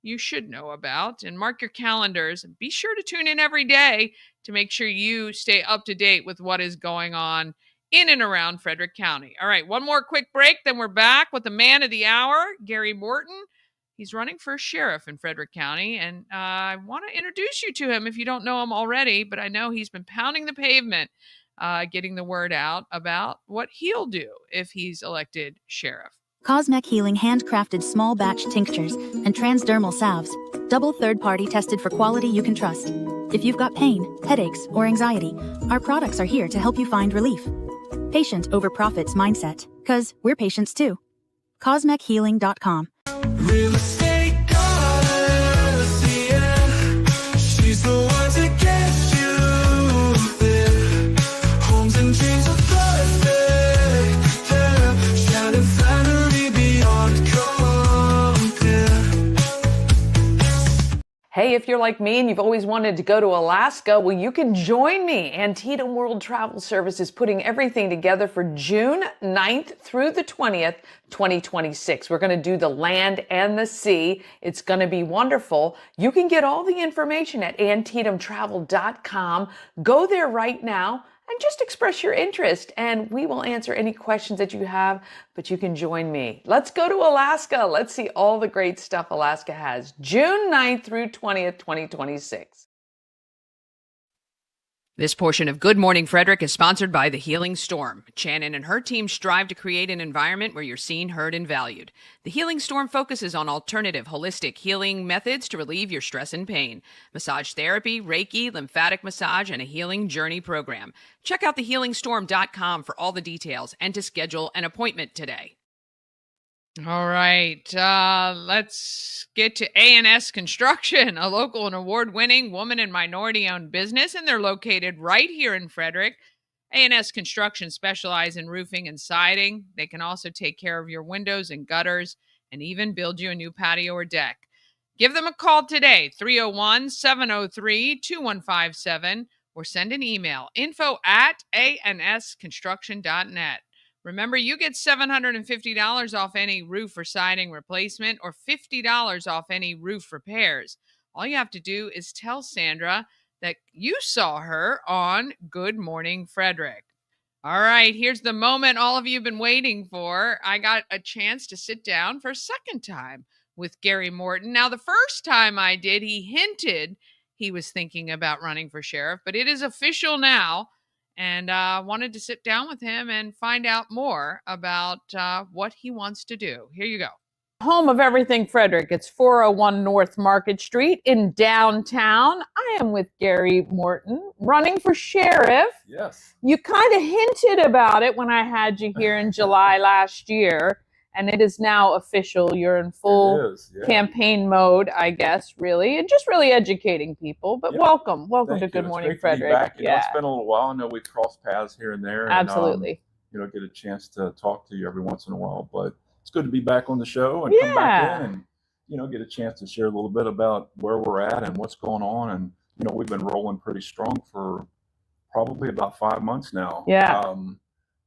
you should know about. And mark your calendars. Be sure to tune in every day to make sure you stay up to date with what is going on in and around Frederick County. All right, one more quick break, then we're back with the man of the hour, Gary Morton. He's running for sheriff in Frederick County, and I want to introduce you to him if you don't know him already, but I know he's been pounding the pavement, getting the word out about what he'll do if he's elected sheriff. Cosmec Healing handcrafted small batch tinctures and transdermal salves, double third-party tested for quality you can trust. If you've got pain, headaches, or anxiety, our products are here to help you find relief. Patient over profits mindset, 'cause we're patients too. CosmecHealing.com. Real estate goddess, yeah. She's the one to get you there. Homes and dreams are perfect, yeah. Shining family beyond compare. Hey, if you're like me and you've always wanted to go to Alaska, well, you can join me. Antietam World Travel Service is putting everything together for June 9th through the 20th, 2026. We're going to do the land and the sea. It's going to be wonderful. You can get all the information at AntietamTravel.com. Go there right now and just express your interest, and we will answer any questions that you have, but you can join me. Let's go to Alaska. Let's see all the great stuff Alaska has. June 9th through 20th, 2026. This portion of Good Morning Frederick is sponsored by The Healing Storm. Shannon and her team strive to create an environment where you're seen, heard, and valued. The Healing Storm focuses on alternative, holistic healing methods to relieve your stress and pain. Massage therapy, Reiki, lymphatic massage, and a healing journey program. Check out thehealingstorm.com for all the details and to schedule an appointment today. All right, let's get to A&S Construction, a local and award-winning woman and minority-owned business, and they're located right here in Frederick. A&S Construction specializes in roofing and siding. They can also take care of your windows and gutters and even build you a new patio or deck. Give them a call today, 301-703-2157, or send an email, info@ansconstruction.net. Remember, you get $750 off any roof or siding replacement or $50 off any roof repairs. All you have to do is tell Sandra that you saw her on Good Morning Frederick. All right, here's the moment all of you have been waiting for. I got a chance to sit down for a second time with Gary Morton. Now, the first time I did, he hinted he was thinking about running for sheriff, but it is official now. And wanted to sit down with him and find out more about what he wants to do. Here you go. Home of everything Frederick. It's 401 North Market Street in downtown. I am with Gary Morton, running for sheriff. Yes. You kind of hinted about it when I had you here in July last year, and it is now official. You're in full campaign mode, I guess, really, and just really educating people. But welcome to Good Morning Frederick. Back. You know, it's been a little while. I know we've crossed paths here and there. Absolutely. And, get a chance to talk to you every once in a while. But it's good to be back on the show and come back in and, get a chance to share a little bit about where we're at and what's going on. And, we've been rolling pretty strong for probably about 5 months now. Yeah.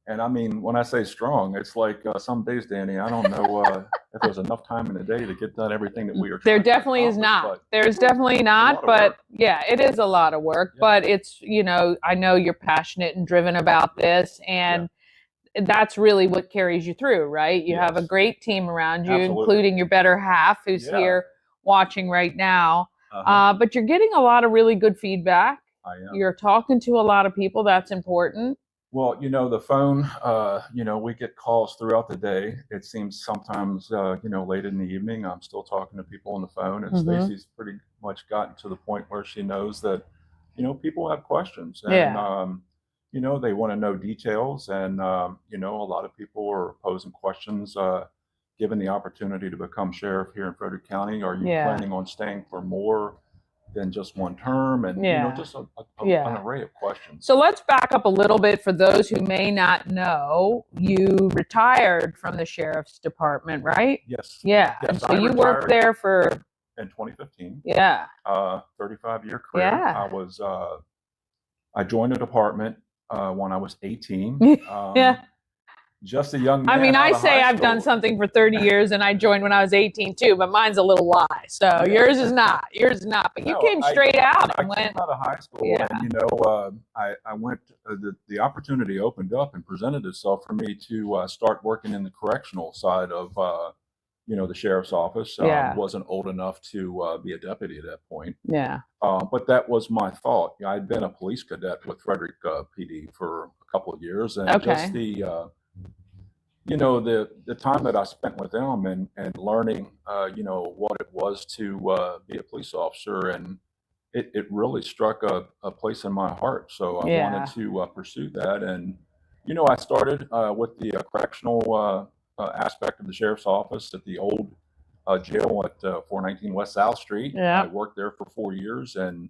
And I mean, when I say strong, it's like some days, Dani, I don't know if there's enough time in the day to get done everything that we are trying There definitely is not. There's definitely not, but yeah, it is a lot of work. Yeah. But it's, I know you're passionate and driven about this, and that's really what carries you through, right? You have a great team around you, including your better half who's here watching right now. But you're getting a lot of really good feedback. I am. You're talking to a lot of people. That's important. Well, the phone, we get calls throughout the day. It seems sometimes, late in the evening, I'm still talking to people on the phone. And Stacy's pretty much gotten to the point where she knows that, people have questions. And, you know, they want to know details, and you know, a lot of people are posing questions. Given the opportunity to become sheriff here in Frederick County, are you planning on staying for more than just one term? And you know, just an array of questions. So let's back up a little bit for those who may not know. You retired from the sheriff's department, right? Yes. Yeah. Yes, And so I you worked retired there for in 2015. Yeah. 35-year career. Yeah. I joined the department when I was 18. Yeah. Just a young man. I mean, out I of say high I've done school. something for 30 years and I joined when I was 18 too, but mine's a little lie. So yours is not. Yours is not. But you came straight out and I came out of high school, Yeah. and you know, I went. The opportunity opened up and presented itself for me to start working in the correctional side of you know, the sheriff's office. Yeah. Wasn't old enough to be a deputy at that point. Yeah. But that was my thought. I'd been a police cadet with Frederick PD for a couple of years, and just the you know, the time that I spent with them and learning you know, what it was to be a police officer, and it really struck a place in my heart. So I wanted to pursue that, and you know, I started with the correctional aspect of the sheriff's office at the old jail at 419 West South Street. Yeah. I worked there for 4 years, and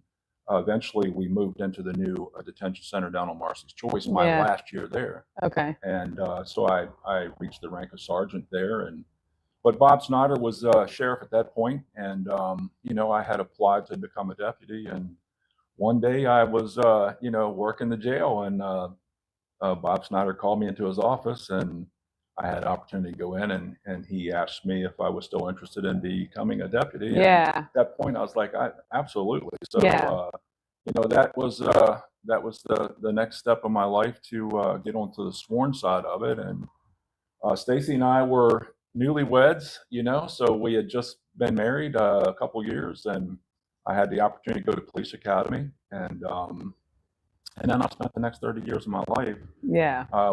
eventually we moved into the new detention center down on Marcy's Choice my last year there. Okay. And so I reached the rank of sergeant there. But Bob Snyder was sheriff at that point, and you know, I had applied to become a deputy. And one day I was you know, working the jail, and Bob Snyder called me into his office, and I had an opportunity to go in, and he asked me if I was still interested in becoming a deputy. Yeah. And at that point, I was like, absolutely. So you know, that was the next step of my life to get onto the sworn side of it. And Stacy and I were newlyweds, you know, so we had just been married a couple years, and I had the opportunity to go to police academy, and then I spent the next 30 years of my life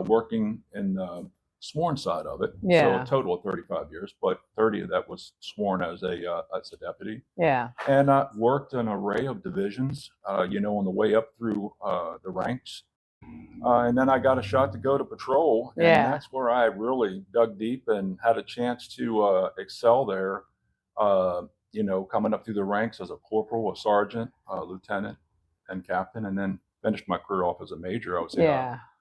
working in the sworn side of it. So a total of 35 years, but 30 of that was sworn as a deputy. Yeah. And worked an array of divisions, you know, on the way up through the ranks. And then I got a shot to go to patrol, and that's where I really dug deep and had a chance to excel there, you know, coming up through the ranks as a corporal, a sergeant, a lieutenant, and captain, and then finished my career off as a major.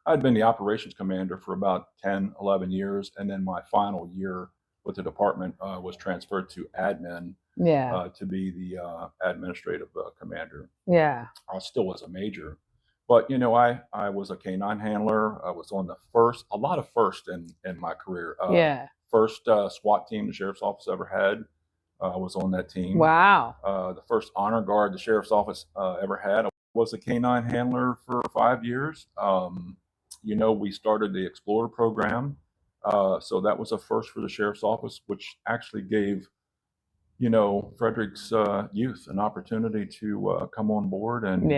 I'd been the operations commander for about 10, 11 years, and then my final year with the department was transferred to admin to be the administrative commander. Yeah. I still was a major. But, you know, I was a canine handler. I was on a lot of first in my career. First SWAT team the sheriff's office ever had. I was on that team. Wow. The first honor guard the sheriff's office ever had. I was a canine handler for 5 years. You know, we started the Explorer program. So that was a first for the sheriff's office, which actually gave, you know, Frederick's youth an opportunity to come on board and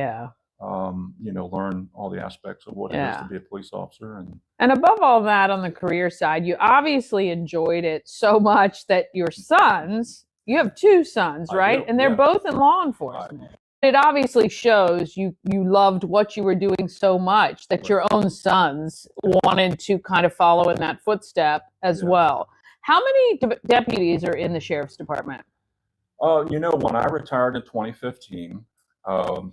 you know, learn all the aspects of what it is to be a police officer. And above all that, on the career side, you obviously enjoyed it so much that your sons, you have 2 sons, right? And they're both in law enforcement. It obviously shows you loved what you were doing so much that your own sons wanted to kind of follow in that footstep as well. How many deputies are in the sheriff's department? You know, when I retired in 2015,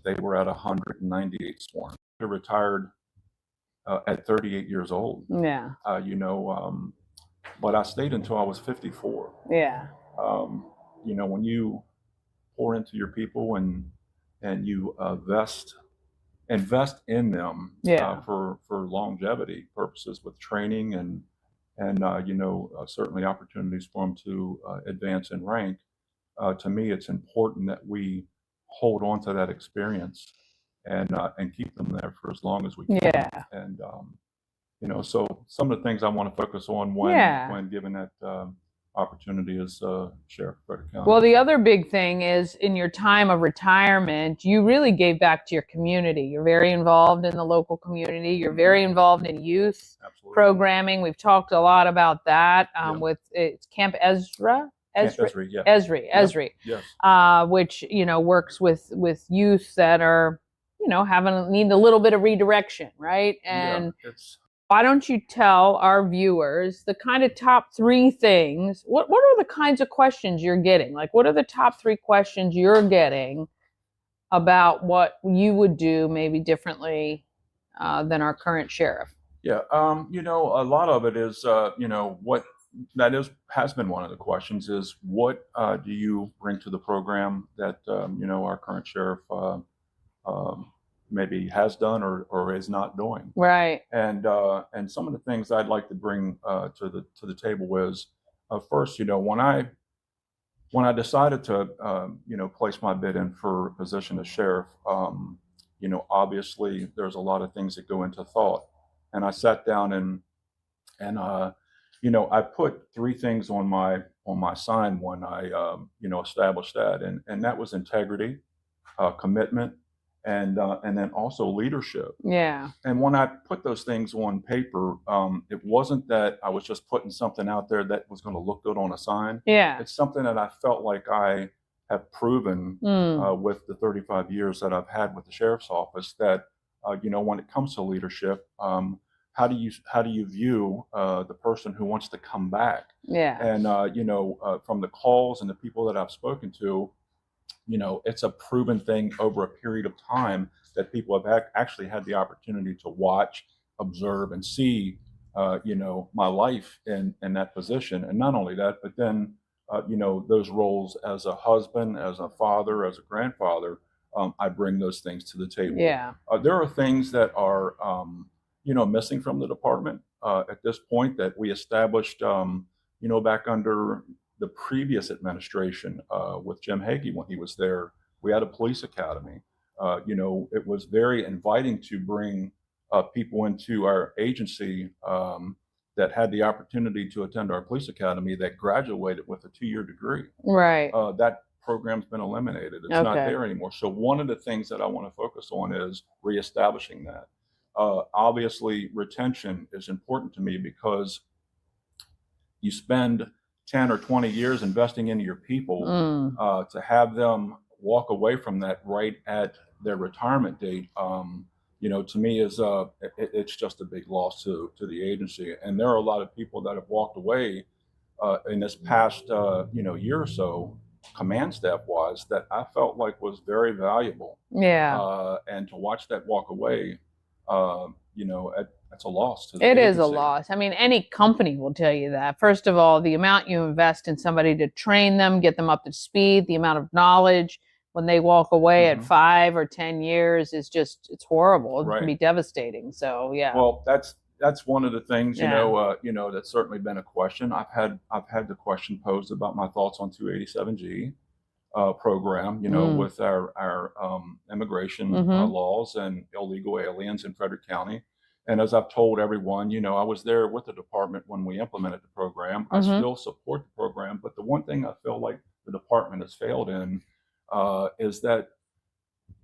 they were at 198 sworn. They retired at 38 years old. Yeah. You know, but I stayed until I was 54. Yeah. You know, when you pour into your people and you invest in them for longevity purposes with training and you know, certainly opportunities for them to advance in rank. To me, it's important that we hold on to that experience and keep them there for as long as we can. Yeah. And you know, so some of the things I want to focus on when given that opportunity as Sheriff of Frederick County. Well, the other big thing is in your time of retirement, you really gave back to your community. You're very involved in the local community. You're very involved in youth programming. We've talked a lot about that with it's Camp Ezra. Esri, Yes. which, you know, works with youth that are need a little bit of redirection, right? And why don't you tell our viewers the kind of top 3 things? What are the kinds of questions you're getting? Like, what are the top 3 questions you're getting about what you would do maybe differently than our current sheriff? Yeah, a lot of it is, what that has been one of the questions is what do you bring to the program that our current sheriff maybe has done or is not doing. Right. And some of the things I'd like to bring to the table is first, when I decided to place my bid in for a position as sheriff, obviously there's a lot of things that go into thought, and I sat down and I put 3 things on my sign when I established that, and that was integrity, commitment, and then also leadership. Yeah. And when I put those things on paper, it wasn't that I was just putting something out there that was going to look good on a sign. Yeah. It's something that I felt like I have proven with the 35 years that I've had with the sheriff's office that when it comes to leadership, how do you view the person who wants to come back? Yeah. And from the calls and the people that I've spoken to, it's a proven thing over a period of time that people have actually had the opportunity to watch, observe, and see, my life in that position. And not only that, but then, those roles as a husband, as a father, as a grandfather, I bring those things to the table. Yeah. There are things that are, missing from the department at this point that we established, back under the previous administration with Jim Hagee when he was there. We had a police academy. It was very inviting to bring people into our agency that had the opportunity to attend our police academy that graduated with a 2-year degree. Right. That program's been eliminated. It's not there anymore. So one of the things that I want to focus on is reestablishing that. Obviously, retention is important to me because you spend 10 or 20 years investing into your people to have them walk away from that right at their retirement date, to me is it's just a big loss to the agency. And there are a lot of people that have walked away in this past year or so, command staff wise, that I felt like was very valuable. Yeah. And to watch that walk away, that's a loss to the It agency. is a loss. I mean, any company will tell you that. First of all, the amount you invest in somebody to train them, get them up to speed, the amount of knowledge when they walk away at 5 or 10 years is it's horrible. It can be devastating. So, yeah. Well, that's one of the things, that's certainly been a question. I've had the question posed about my thoughts on 287G program, with our immigration laws and illegal aliens in Frederick County. And as I've told everyone, I was there with the department when we implemented the program. I still support the program, but the one thing I feel like the department has failed in is that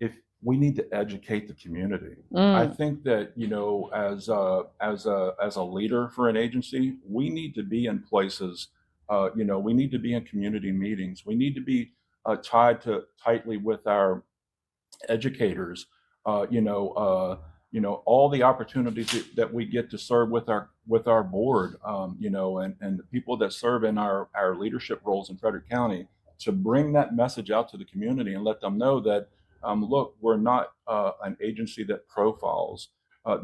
if we need to educate the community. I think that, as a leader for an agency, we need to be in places, we need to be in community meetings. We need to be tied tightly with our educators, all the opportunities that we get to serve with our board, and the people that serve in our leadership roles in Frederick County, to bring that message out to the community and let them know that, look, we're not an agency that profiles.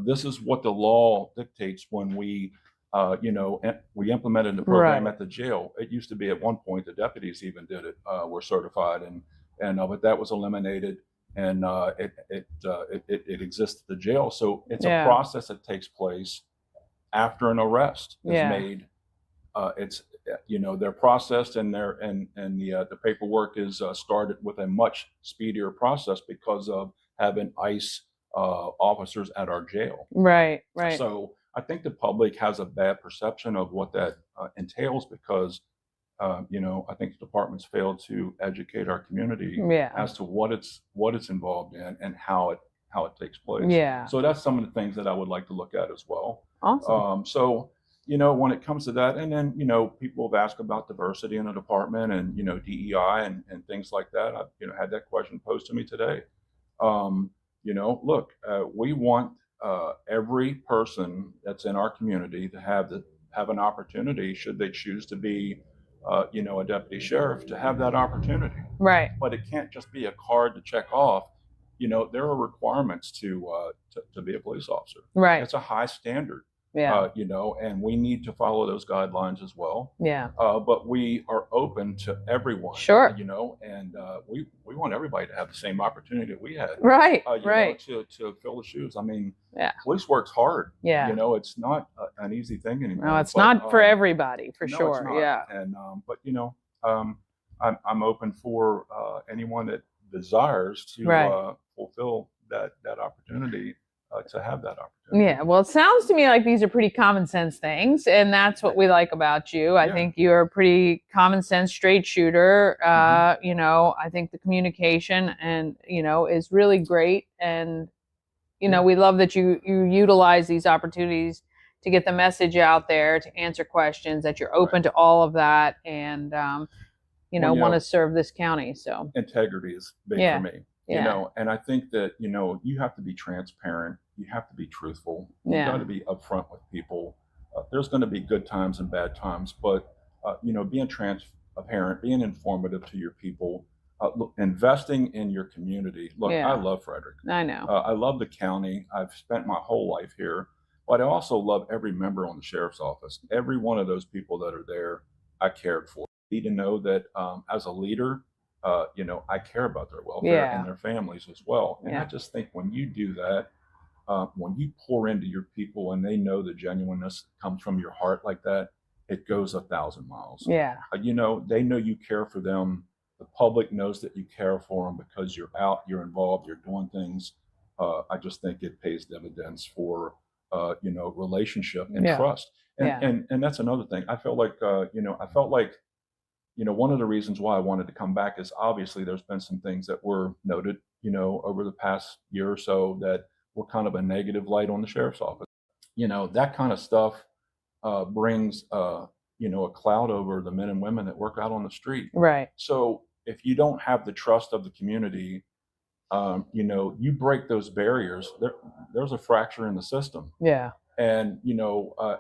This is what the law dictates when we implemented the program at the jail. It used to be at one point the deputies even did it, were certified, but that was eliminated. And it exists at the jail. So it's a process that takes place after an arrest is made. They're processed and the paperwork is started with a much speedier process because of having ICE officers at our jail. Right. So I think the public has a bad perception of what that entails because I think the department's failed to educate our community as to what it's involved in and how it takes place. Yeah. So that's some of the things that I would like to look at as well. Awesome. So when it comes to that, and then people have asked about diversity in the department and DEI and things like that. I've had that question posed to me today. look, we want every person that's in our community to have an opportunity, should they choose to be, a deputy sheriff, to have that opportunity. Right. But it can't just be a card to check off. There are requirements to be a police officer. Right. It's a high standard. Yeah. And we need to follow those guidelines as well. Yeah. But we are open to everyone. Sure. And we want everybody to have the same opportunity that we had. Right. Right. To fill the shoes. I mean, yeah. Police work's hard. Yeah. It's not an easy thing anymore. No, it's not for everybody, for sure. It's not. Yeah. And but I'm open for anyone that desires to fulfill that opportunity. To have that opportunity. Yeah, well, it sounds to me like these are pretty common sense things, and that's what we like about you. I think you're a pretty common sense, straight shooter. I think the communication and is really great, and we love that you utilize these opportunities to get the message out there, to answer questions, that you're open to all of that, and want to serve this county. So integrity is big for me. And I think that, you have to be transparent. You have to be truthful. You got to be upfront with people. There's going to be good times and bad times, but, being transparent, being informative to your people, investing in your community. Look, I love Frederick. I know. I love the county. I've spent my whole life here, but I also love every member on the sheriff's office. Every one of those people that are there, I cared for. You need to know that as a leader, I care about their welfare and their families as well. And I just think when you do that, when you pour into your people and they know the genuineness comes from your heart like that, it goes 1,000 miles. Yeah. They know you care for them. The public knows that you care for them because you're out, you're involved, you're doing things. I just think it pays dividends for, relationship and trust. And that's another thing. I felt like, one of the reasons why I wanted to come back is obviously there's been some things that were noted, over the past year or so that were kind of a negative light on the sheriff's office. That kind of stuff brings, a cloud over the men and women that work out on the street. Right. So if you don't have the trust of the community, you break those barriers, there's a fracture in the system. Yeah. And,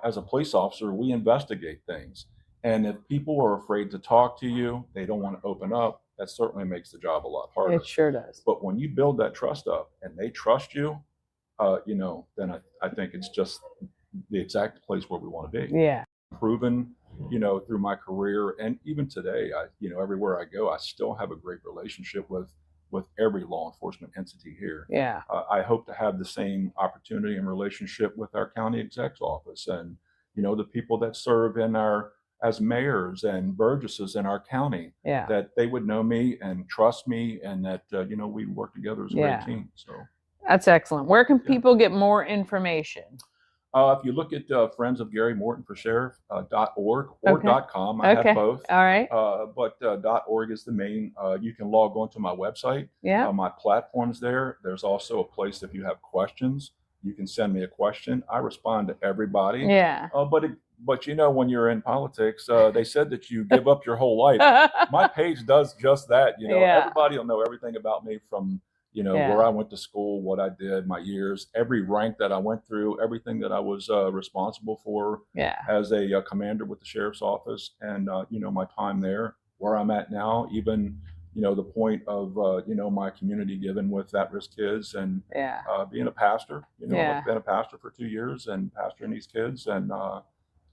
as a police officer, we investigate things. And if people are afraid to talk to you, they don't want to open up, that certainly makes the job a lot harder. It sure does. But when you build that trust up and they trust you, then I think it's just the exact place where we want to be. Yeah. Proven, through my career and even today, everywhere I go, I still have a great relationship with every law enforcement entity here. Yeah. I hope to have the same opportunity and relationship with our county exec's office and, the people that serve as mayors and burgesses in our county, that they would know me and trust me and that, we work together as a great team. So that's excellent. Where can people get more information? If you look at Friends of Gary Morton for Sheriff .org or .com, I have both. All right. But .org is the main. You can log on to my website. Yeah. My platform's there. There's also a place if you have questions, you can send me a question. I respond to everybody. Yeah. But when you're in politics, they said that you give up your whole life. My page does just that. Everybody will know everything about me from, where I went to school, what I did, my years, every rank that I went through, everything that I was responsible for as a commander with the sheriff's office and, my time there, where I'm at now, even, the point of, my community giving with at-risk kids and being a pastor. I've been a pastor for 2 years and pastoring these kids and,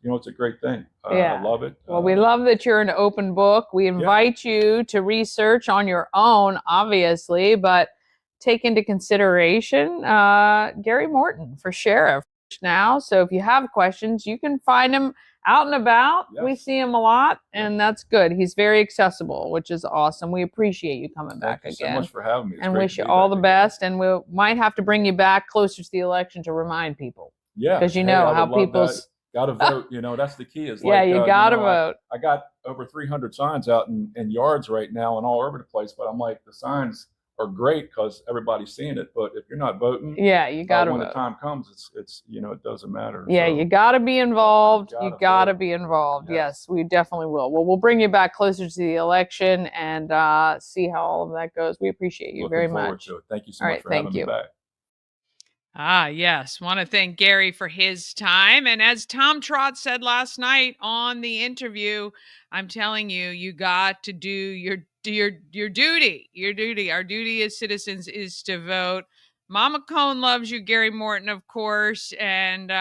it's a great thing. I love it. Well, we love that you're an open book. We invite you to research on your own, obviously, but take into consideration Gary Morton for sheriff now. So if you have questions, you can find him out and about. We see him a lot, and that's good. He's very accessible, which is awesome. We appreciate you coming back again. Thank you so much for having me. It's and great wish you all the best. And we might have to bring you back closer to the election to remind people. Yeah. Because how people's... Got to vote. That's the key. Is you got to vote. I got over 300 signs out in yards right now and all over the place. But I'm like, the signs are great because everybody's seeing it. But if you're not voting, you got to when vote. the time comes, it's it doesn't matter. Yeah, so, you got to be involved. You got to be involved. Yes, we definitely will. Well, we'll bring you back closer to the election and see how all of that goes. We appreciate you very much. To it. Thank you so much for having me back. Ah, yes. Want to thank Gary for his time. And as Tom Trott said last night on the interview, I'm telling you, you got to do your duty. Your duty. Our duty as citizens is to vote. Mama Cone loves you, Gary Morton, of course. And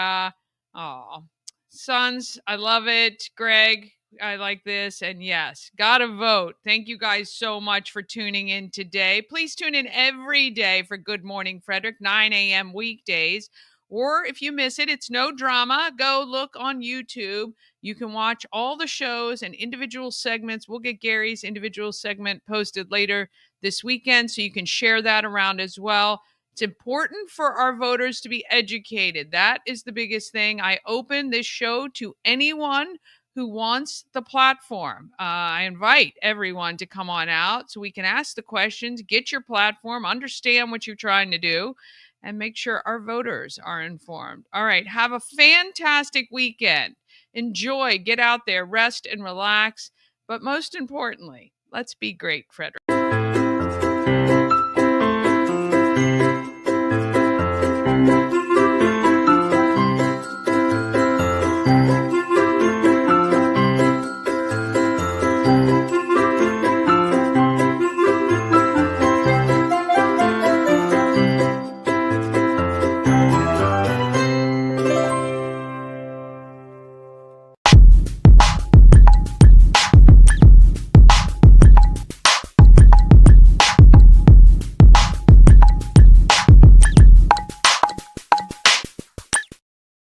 sons, I love it. Greg, I like this. And yes, gotta vote. Thank you guys so much for tuning in today. Please tune in every day for Good Morning Frederick, 9 a.m. weekdays. Or if you miss it, it's no drama. Go look on YouTube. You can watch all the shows and individual segments. We'll get Gary's individual segment posted later this weekend, so you can share that around as well. It's important for our voters to be educated. That is the biggest thing. I open this show to anyone who wants the platform. I invite everyone to come on out so we can ask the questions, get your platform, understand what you're trying to do, and make sure our voters are informed. All right, have a fantastic weekend. Enjoy, get out there, rest and relax. But most importantly, let's be great, Frederick.